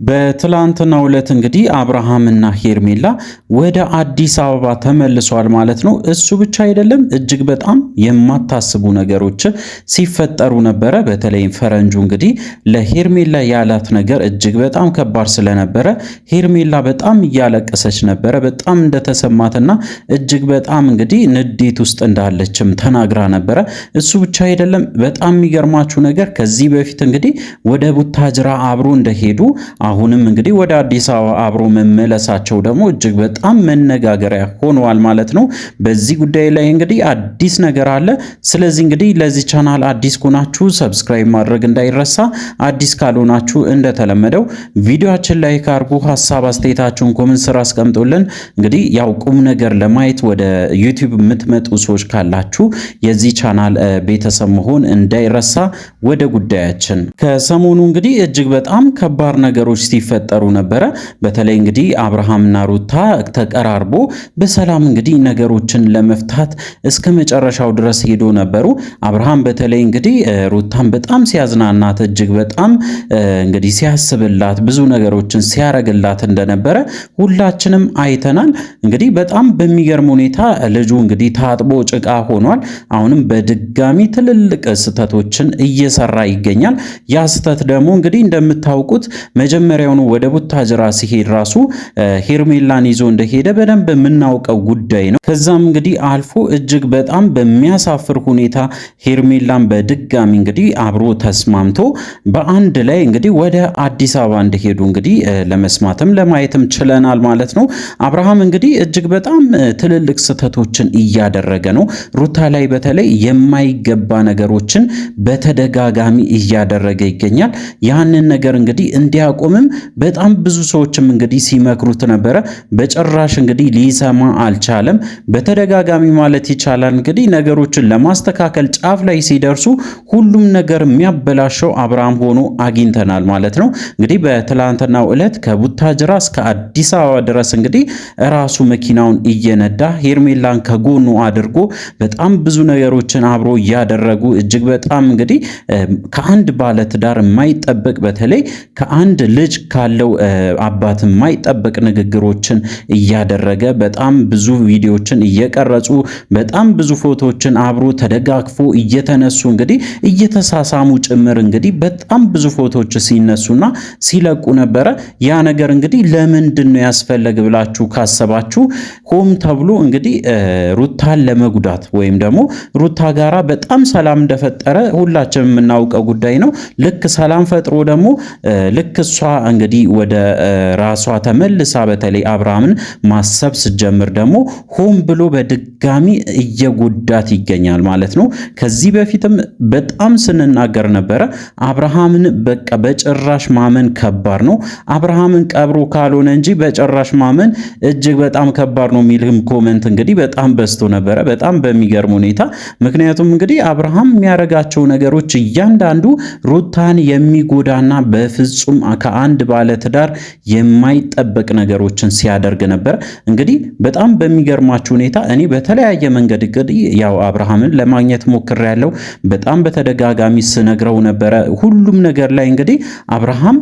በትላንትናው ዕለት እንግዲህ አብርሃምና ሄርሜላ ወደ አዲስ አበባ ተመልሷል ማለት ነው። እሱ ብቻ አይደለም፣ እጅግ በጣም የማታስቡ ነገሮች ሲፈጠሩ ነበረ። በተለይ ፈረንጁ እንግዲህ ለሄርሜላ ያላት ነገር እጅግ በጣም ከባድ ስለነበረ ሄርሜላ በጣም እያለቀሰች ነበረ። በጣም እንደተሰማትና እጅግ በጣም እንግዲህ ንዴት ውስጥ እንዳለችም ተናግራ ነበረ። እሱ ብቻ አይደለም፣ በጣም የሚገርማችሁ ነገር ከዚህ በፊት እንግዲህ ወደ ቡታጅራ አብሮ እንደሄዱ አሁንም እንግዲህ ወደ አዲስ አበባ አብሮ መመለሳቸው ደግሞ እጅግ በጣም መነጋገሪያ ሆነዋል ማለት ነው። በዚህ ጉዳይ ላይ እንግዲህ አዲስ ነገር አለ። ስለዚህ እንግዲህ ለዚህ ቻናል አዲስ ከሆናችሁ ሰብስክራይብ ማድረግ እንዳይረሳ፣ አዲስ ካልሆናችሁ እንደተለመደው ቪዲዮአችን ላይ ካርጉ ሐሳብ አስተያየታችሁን ኮሜንት ስራ አስቀምጡልን። እንግዲህ ያው ቁም ነገር ለማየት ወደ ዩቲዩብ የምትመጡ ሰዎች ካላችሁ የዚህ ቻናል ቤተሰብ መሆን እንዳይረሳ። ወደ ጉዳያችን ከሰሞኑ እንግዲህ እጅግ በጣም ከባድ ነገሮች ሲፈጠሩ ነበረ። በተለይ እንግዲህ አብርሃምና ሩታ ተቀራርቦ በሰላም እንግዲህ ነገሮችን ለመፍታት እስከ መጨረሻው ድረስ ሄዶ ነበሩ። አብርሃም በተለይ እንግዲህ ሩታን በጣም ሲያዝናናት እጅግ በጣም እንግዲህ ሲያስብላት ብዙ ነገሮችን ሲያረግላት እንደነበረ ሁላችንም አይተናል። እንግዲህ በጣም በሚገርም ሁኔታ ልጁ እንግዲህ ታጥቦ ጭቃ ሆኗል። አሁንም በድጋሚ ትልልቅ ስህተቶችን እየሰራ ይገኛል። ያ ስህተት ደግሞ እንግዲህ እንደምታውቁት መጀመሪያውኑ ወደ ቡታጅራ ሲሄድ ራሱ ሄርሜላን ይዞ እንደሄደ በደንብ የምናውቀው ጉዳይ ነው። ከዛም እንግዲህ አልፎ እጅግ በጣም በሚያሳፍር ሁኔታ ሄርሜላን በድጋሚ እንግዲህ አብሮ ተስማምቶ በአንድ ላይ እንግዲህ ወደ አዲስ አበባ እንደሄዱ እንግዲህ ለመስማትም ለማየትም ችለናል ማለት ነው። አብርሃም እንግዲህ እጅግ በጣም ትልልቅ ስህተቶችን እያደረገ ነው። ሩታ ላይ በተለይ የማይገባ ነገሮችን በተደጋጋሚ እያደረገ ይገኛል። ያንን ነገር እንግዲህ እንዲያቆምም በጣም ብዙ ሰዎችም እንግዲህ ሲመክሩት ነበረ። በጭራሽ እንግዲህ ሊሰማ አልቻለም። በተደጋጋሚ ማለት ይቻላል እንግዲህ ነገሮችን ለማስተካከል ጫፍ ላይ ሲደርሱ ሁሉም ነገር የሚያበላሸው አብርሃም ሆኖ አግኝተናል ማለት ነው። እንግዲህ በትላንትናው ዕለት ከቡታጅራ እስከ አዲስ አበባ ድረስ እንግዲህ ራሱ መኪናውን እየነዳ ሄርሜላን ከጎኑ አድርጎ በጣም ብዙ ነገሮችን አብሮ እያደረጉ እጅግ በጣም እንግዲህ ከአንድ ባለትዳር የማይጠበቅ በተለይ ከአንድ ልጅ ካለው አባት የማይጠበቅ ንግግሮችን እያደረገ በጣም ብዙ ቪዲዮዎችን እየቀረጹ በጣም ብዙ ፎቶዎችን አብሮ ተደጋግፎ እየተነሱ እንግዲህ እየተሳሳሙ ጭምር እንግዲህ በጣም ብዙ ፎቶዎች ሲነሱና ሲለቁ ነበረ። ያ ነገር እንግዲህ ለምንድን ነው ያስፈለገ ብላችሁ ካሰባችሁ ሆም ተብሎ እንግዲህ ሩታን ለመጉዳት ወይም ደግሞ ሩታ ጋራ በጣም ሰላም እንደፈጠረ ሁላችንም የምናውቀው ጉዳይ ነው። ልክ ሰላም ፈጥሮ ደግሞ ልክ እሷ እንግዲህ ወደ ራሷ ተመልሳ በተለይ አብርሃምን ማሰብ ስትጀምር ደግሞ ሆም ብሎ በድጋሚ እየጎዳት ይገኛል ማለት ነው። ከዚህ በፊትም በጣም ስንናገር ነበረ። አብርሃምን በቃ በጭራሽ ማመን ከባድ ነው። አብርሃምን ቀብሮ ካልሆነ እንጂ በጭራሽ ማመን እጅግ በጣም ከባድ ነው የሚልም ኮመንት እንግዲህ በጣም በዝቶ ነበረ፣ በጣም በሚገርም ሁኔታ። ምክንያቱም እንግዲህ አብርሃም የሚያደርጋቸው ነገሮች እያንዳንዱ ሩታን የሚጎዳና በፍጹም ከአንድ ባለትዳር የማይጠበቅ ነገሮችን ሲያደርግ ነበር። እንግዲህ በጣም በሚገርማችሁ ሁኔታ እኔ በተለያየ መንገድ እንግዲህ ያው አብርሃምን ለማግኘት ሞክሬያለሁ። በጣም በተደጋጋሚ ስነግረው ነበረ። ሁሉም ነገር ላይ እንግዲህ አብርሃም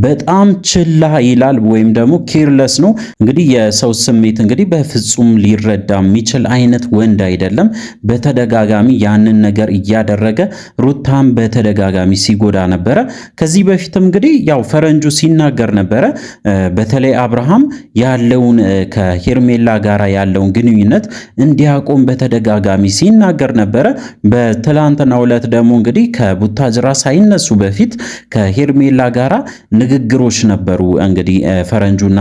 በጣም ችላ ይላል ወይም ደግሞ ኬርለስ ነው። እንግዲህ የሰው ስሜት እንግዲህ በፍጹም ሊረዳ የሚችል አይነት ወንድ አይደለም። በተደጋጋሚ ያንን ነገር እያደረገ ሩታም በተደጋጋሚ ሲጎዳ ነበረ። ከዚህ በፊትም እንግዲህ ያው ፈረንጁ ሲናገር ነበረ። በተለይ አብርሃም ያለውን ከሄርሜላ ጋር ያለውን ግንኙነት እንዲያቆም በተደጋጋሚ ሲናገር ነበረ። በትላንትናው ዕለት ደግሞ እንግዲህ ከቡታጅራ ሳይነሱ በፊት ከሄርሜላ ጋራ ንግግሮች ነበሩ። እንግዲህ ፈረንጁና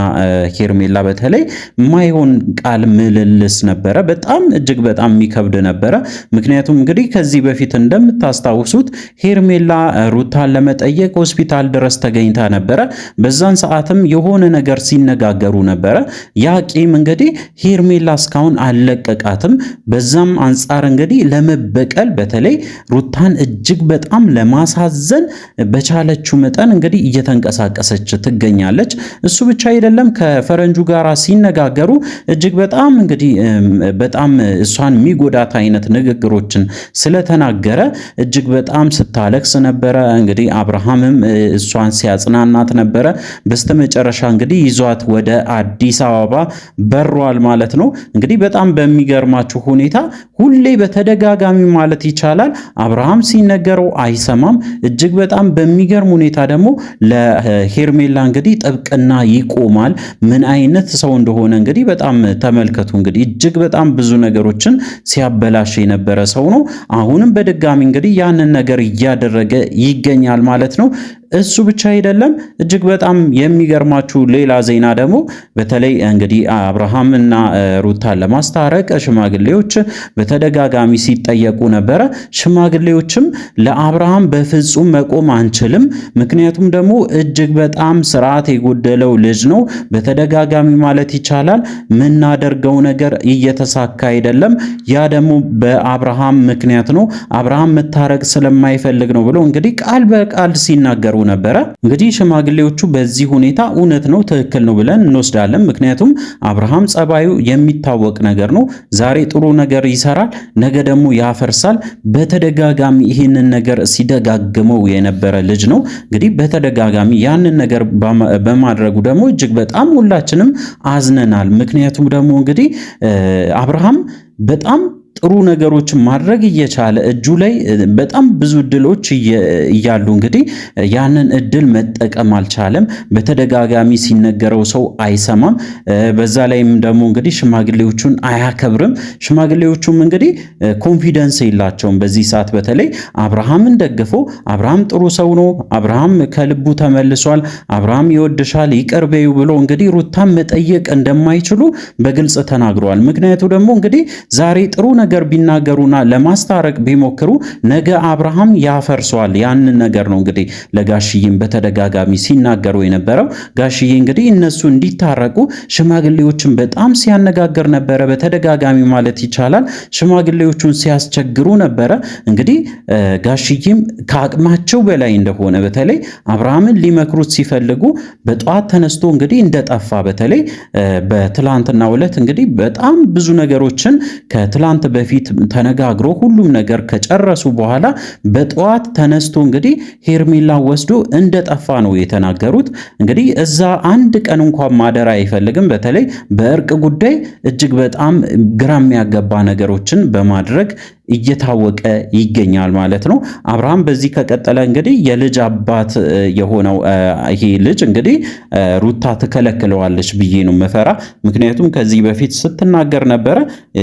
ሄርሜላ በተለይ ማይሆን ቃል ምልልስ ነበረ። በጣም እጅግ በጣም የሚከብድ ነበረ። ምክንያቱም እንግዲህ ከዚህ በፊት እንደምታስታውሱት ሄርሜላ ሩታን ለመጠየቅ ሆስፒታል ድረስ ተገኝታ ነበረ። በዛን ሰዓትም የሆነ ነገር ሲነጋገሩ ነበረ። ያ ቂም እንግዲህ ሄርሜላ እስካሁን አልለቀቃትም። በዛም አንጻር እንግዲህ ለመበቀል በተለይ ሩታን እጅግ በጣም ለማሳዘን በቻለችው መጠን እንግዲህ እየተንቀሳቀሰች ትገኛለች። እሱ ብቻ አይደለም፣ ከፈረንጁ ጋር ሲነጋገሩ እጅግ በጣም እንግዲህ በጣም እሷን የሚጎዳት አይነት ንግግሮችን ስለተናገረ እጅግ በጣም ስታለቅስ ነበረ። እንግዲህ አብርሃምም እሷን ሲያጽናናት ሲለምናት ነበረ። በስተመጨረሻ እንግዲህ ይዟት ወደ አዲስ አበባ በሯል ማለት ነው። እንግዲህ በጣም በሚገርማችሁ ሁኔታ ሁሌ በተደጋጋሚ ማለት ይቻላል አብርሃም ሲነገረው አይሰማም። እጅግ በጣም በሚገርም ሁኔታ ደግሞ ለሄርሜላ እንግዲህ ጥብቅና ይቆማል። ምን አይነት ሰው እንደሆነ እንግዲህ በጣም ተመልከቱ። እንግዲህ እጅግ በጣም ብዙ ነገሮችን ሲያበላሽ የነበረ ሰው ነው። አሁንም በድጋሚ እንግዲህ ያንን ነገር እያደረገ ይገኛል ማለት ነው። እሱ ብቻ አይደለም። እጅግ በጣም የሚገርማችሁ ሌላ ዜና ደግሞ በተለይ እንግዲህ አብርሃም እና ሩታን ለማስታረቅ ሽማግሌዎች በተደጋጋሚ ሲጠየቁ ነበረ። ሽማግሌዎችም ለአብርሃም በፍጹም መቆም አንችልም፣ ምክንያቱም ደግሞ እጅግ በጣም ስርዓት የጎደለው ልጅ ነው። በተደጋጋሚ ማለት ይቻላል የምናደርገው ነገር እየተሳካ አይደለም። ያ ደግሞ በአብርሃም ምክንያት ነው። አብርሃም መታረቅ ስለማይፈልግ ነው ብሎ እንግዲህ ቃል በቃል ሲናገሩ ነበረ። እንግዲህ ሽማግሌዎቹ በዚህ ሁኔታ እውነት ነው ትክክል ነው ብለን እንወስዳለን። ምክንያቱም አብርሃም ጸባዩ የሚታወቅ ነገር ነው። ዛሬ ጥሩ ነገር ይሰራል፣ ነገ ደግሞ ያፈርሳል። በተደጋጋሚ ይህንን ነገር ሲደጋግመው የነበረ ልጅ ነው። እንግዲህ በተደጋጋሚ ያንን ነገር በማድረጉ ደግሞ እጅግ በጣም ሁላችንም አዝነናል። ምክንያቱም ደግሞ እንግዲህ አብርሃም በጣም ጥሩ ነገሮችን ማድረግ እየቻለ እጁ ላይ በጣም ብዙ እድሎች እያሉ እንግዲህ ያንን እድል መጠቀም አልቻለም። በተደጋጋሚ ሲነገረው ሰው አይሰማም። በዛ ላይም ደግሞ እንግዲህ ሽማግሌዎቹን አያከብርም። ሽማግሌዎቹም እንግዲህ ኮንፊደንስ የላቸውም በዚህ ሰዓት። በተለይ አብርሃምን ደግፎ አብርሃም ጥሩ ሰው ነው፣ አብርሃም ከልቡ ተመልሷል፣ አብርሃም ይወድሻል፣ ይቅር በይው ብሎ እንግዲህ ሩታን መጠየቅ እንደማይችሉ በግልጽ ተናግረዋል። ምክንያቱ ደግሞ እንግዲህ ዛሬ ጥሩ ነገር ቢናገሩና ለማስታረቅ ቢሞክሩ ነገ አብርሃም ያፈርሰዋል። ያንን ነገር ነው እንግዲህ ለጋሽዬም በተደጋጋሚ ሲናገሩ የነበረው። ጋሽዬ እንግዲህ እነሱ እንዲታረቁ ሽማግሌዎችን በጣም ሲያነጋግር ነበረ፣ በተደጋጋሚ ማለት ይቻላል ሽማግሌዎቹን ሲያስቸግሩ ነበረ። እንግዲህ ጋሽዬም ከአቅማቸው በላይ እንደሆነ በተለይ አብርሃምን ሊመክሩት ሲፈልጉ በጠዋት ተነስቶ እንግዲህ እንደጠፋ በተለይ በትላንትናው ዕለት እንግዲህ በጣም ብዙ ነገሮችን ከትላንት በፊት ተነጋግሮ ሁሉም ነገር ከጨረሱ በኋላ በጠዋት ተነስቶ እንግዲህ ሄርሜላ ወስዶ እንደጠፋ ነው የተናገሩት። እንግዲህ እዛ አንድ ቀን እንኳን ማደር አይፈልግም። በተለይ በእርቅ ጉዳይ እጅግ በጣም ግራ የሚያገባ ነገሮችን በማድረግ እየታወቀ ይገኛል ማለት ነው። አብርሃም በዚህ ከቀጠለ እንግዲህ የልጅ አባት የሆነው ይሄ ልጅ እንግዲህ ሩታ ትከለክለዋለች ብዬ ነው መፈራ። ምክንያቱም ከዚህ በፊት ስትናገር ነበረ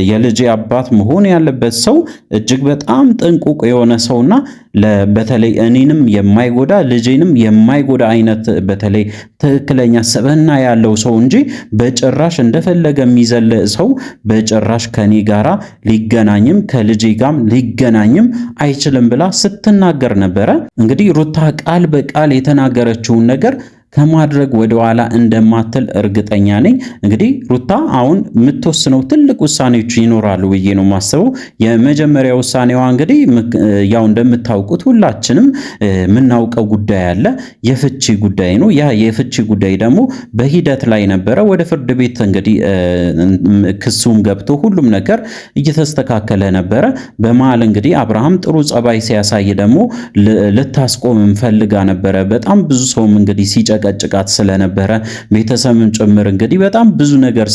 የልጅ አባት መሆን ያለበት ሰው እጅግ በጣም ጥንቁቅ የሆነ ሰውና በተለይ እኔንም የማይጎዳ ልጄንም የማይጎዳ አይነት በተለይ ትክክለኛ ሰበና ያለው ሰው እንጂ በጭራሽ እንደፈለገ የሚዘል ሰው በጭራሽ ከኔ ጋራ ሊገናኝም ከልጄ ጋም ሊገናኝም አይችልም ብላ ስትናገር ነበረ። እንግዲህ ሩታ ቃል በቃል የተናገረችውን ነገር ከማድረግ ወደ ኋላ እንደማትል እርግጠኛ ነኝ። እንግዲህ ሩታ አሁን የምትወስነው ትልቅ ውሳኔዎች ይኖራሉ ብዬ ነው የማስበው። የመጀመሪያ ውሳኔዋ እንግዲህ ያው እንደምታውቁት ሁላችንም የምናውቀው ጉዳይ አለ፣ የፍቺ ጉዳይ ነው። ያ የፍቺ ጉዳይ ደግሞ በሂደት ላይ ነበረ። ወደ ፍርድ ቤት እንግዲህ ክሱም ገብቶ ሁሉም ነገር እየተስተካከለ ነበረ። በመሃል እንግዲህ አብርሃም ጥሩ ጸባይ ሲያሳይ ደግሞ ልታስቆምም ፈልጋ ነበረ። በጣም ብዙ ሰውም እንግዲህ ሲጨቀጭቃት ስለነበረ ቤተሰብም ጭምር እንግዲህ በጣም ብዙ ነገር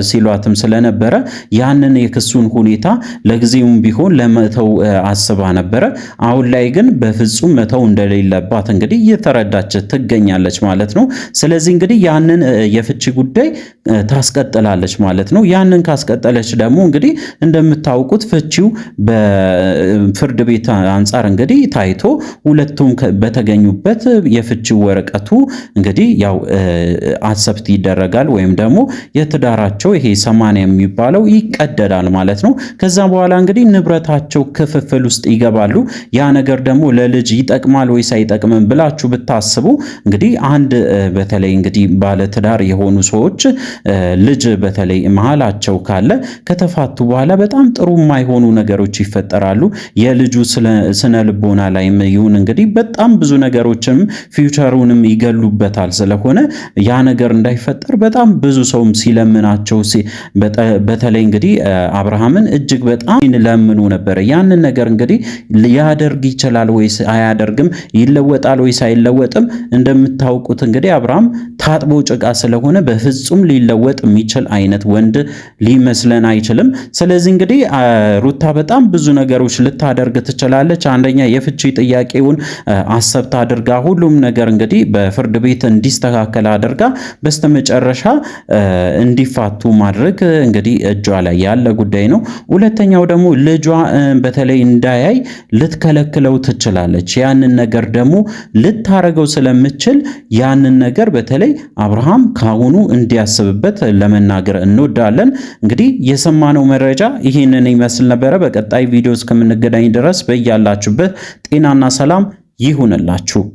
ሲሏትም ስለነበረ ያንን የክሱን ሁኔታ ለጊዜውም ቢሆን ለመተው አስባ ነበረ። አሁን ላይ ግን በፍጹም መተው እንደሌለባት እንግዲህ እየተረዳች ትገኛለች ማለት ነው። ስለዚህ እንግዲህ ያንን የፍቺ ጉዳይ ታስቀጥላለች ማለት ነው። ያንን ካስቀጠለች ደግሞ እንግዲህ እንደምታውቁት ፍቺው በፍርድ ቤት አንጻር እንግዲህ ታይቶ ሁለቱም በተገኙበት የፍቺው ወረቀቱ እንግዲህ ያው አክሰፕት ይደረጋል ወይም ደግሞ የትዳራቸው ይሄ 80 የሚባለው ይቀደዳል ማለት ነው። ከዛ በኋላ እንግዲህ ንብረታቸው ክፍፍል ውስጥ ይገባሉ። ያ ነገር ደግሞ ለልጅ ይጠቅማል ወይስ አይጠቅምም ብላችሁ ብታስቡ እንግዲህ አንድ በተለይ እንግዲህ ባለ ትዳር የሆኑ ሰዎች ልጅ በተለይ መሃላቸው ካለ ከተፋቱ በኋላ በጣም ጥሩ የማይሆኑ ነገሮች ይፈጠራሉ። የልጁ ስነ ልቦና ላይም ይሁን እንግዲህ በጣም ብዙ ነገሮችም ፊውቸሩንም ይገሉበታል ይፈርዱበታል። ስለሆነ ያ ነገር እንዳይፈጠር በጣም ብዙ ሰውም ሲለምናቸው በተለይ እንግዲህ አብርሃምን እጅግ በጣም ለምኑ ነበር። ያንን ነገር እንግዲህ ሊያደርግ ይችላል ወይስ አያደርግም? ይለወጣል ወይስ አይለወጥም? እንደምታውቁት እንግዲህ አብርሃም ታጥቦ ጭቃ ስለሆነ በፍጹም ሊለወጥ የሚችል አይነት ወንድ ሊመስለን አይችልም። ስለዚህ እንግዲህ ሩታ በጣም ብዙ ነገሮች ልታደርግ ትችላለች። አንደኛ የፍቺ ጥያቄውን አሰብታ አድርጋ ሁሉም ነገር እንግዲህ በፍርድ ቤት እንዲስተካከል አድርጋ በስተመጨረሻ እንዲፋቱ ማድረግ እንግዲህ እጇ ላይ ያለ ጉዳይ ነው። ሁለተኛው ደግሞ ልጇ በተለይ እንዳያይ ልትከለክለው ትችላለች። ያንን ነገር ደግሞ ልታረገው ስለምችል ያንን ነገር በተለይ አብርሃም ካሁኑ እንዲያስብበት ለመናገር እንወዳለን። እንግዲህ የሰማነው መረጃ ይህንን ይመስል ነበረ። በቀጣይ ቪዲዮ እስከምንገናኝ ድረስ በያላችሁበት ጤናና ሰላም ይሁንላችሁ።